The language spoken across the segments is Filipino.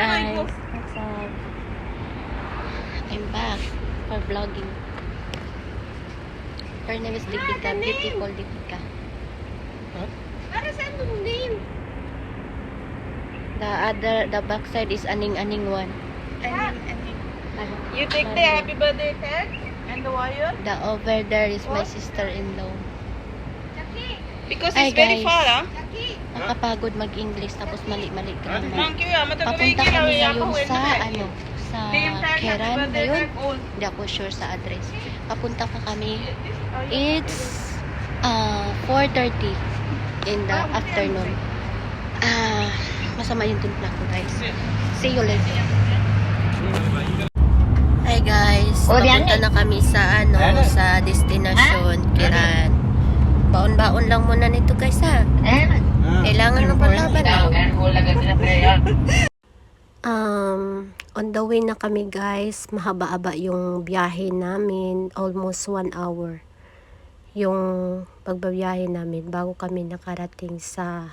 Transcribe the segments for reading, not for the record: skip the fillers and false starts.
guys, what's up? I'm back for vlogging. Her name is Dipika, beautiful Dipika. The back side is Aning one. You take the happy birthday tag and the wire? The over there is my sister-in-law. Because Hi, it's very guys. far, huh? Nakapagod mag-English tapos mali-mali grammar. Thank you, Papunta kami ngayon sa Keran ngayon. Hindi ako sure sa address. Papunta pa kami. It's 4:30 in the afternoon. Masama yung timpla ko, guys. See you later. Hi guys, papunta na kami sa sa destination Keran. Baon-baon lang muna nito, guys, ha. Kailangan ng paglaban. On the way na kami, guys. Mahaba-haba yung biyahe namin. Almost 1 hour. Yung pagbabiyahe namin bago kami nakarating sa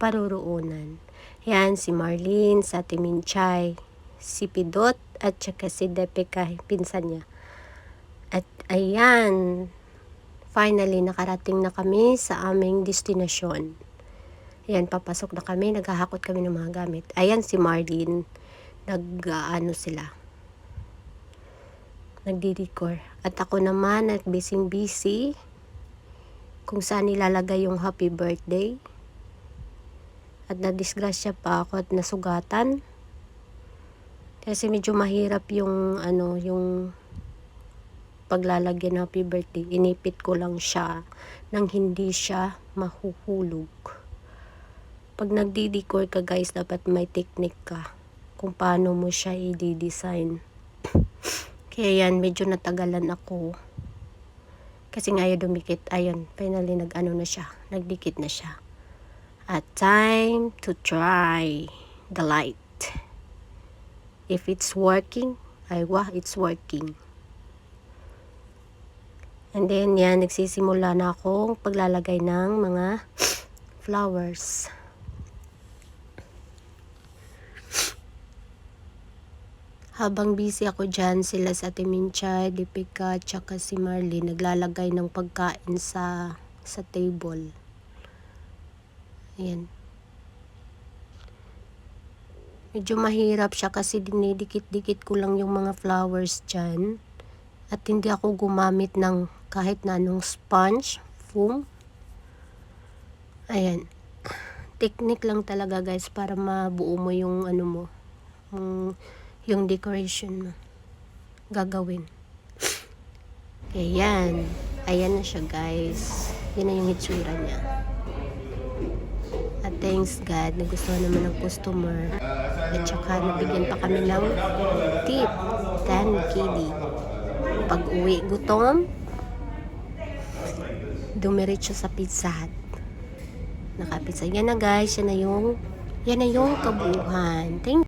Paruroonan. Yan, si Marlene, sa Timinchay, si Pidot, at saka si Depika, pinsan niya. At ayan, finally, nakarating na kami sa aming destinasyon. Ayan, papasok na kami. Naghahakot kami ng mga gamit. Ayan, si Marlene. Sila. Nagdi-decor. At ako naman, busy kung saan nilalagay yung happy birthday. At nadisgrasya pa ako at nasugatan. Kasi medyo mahirap yung, yung paglalagyan ng happy birthday. Inipit ko lang siya nang hindi siya mahuhulog. Pag nagdi-decor ka, guys, dapat may technique ka kung paano mo siya i-design. Kaya yan, medyo natagalan ako. Kasi nga ayaw dumikit. Ayun, finally na siya. Nagdikit na siya. At time to try the light. If it's working, it's working. And then yan, nagsisimula na akong paglalagay ng mga flowers. Habang busy ako dyan, sila sa Timinchay, Dipika, tsaka si Marlene, naglalagay ng pagkain sa table. Ayan. Medyo mahirap siya kasi dinidikit-dikit ko lang yung mga flowers dyan. At hindi ako gumamit ng kahit na anong sponge, foam. Ayan. Technique lang talaga, guys, para mabuo mo yung yung decoration mo gagawin. Ayan. Ayan na siya, guys. Yan na yung itsura niya. At thanks God, nagustuhan naman ng customer. At saka nabigyan pa kami ng tip, 10 KD. Pag uwi gutom, dumiretso sa Pizza Hut. Nakapizza. Yan na, guys. Yan na yung kabuuhan. Thank you.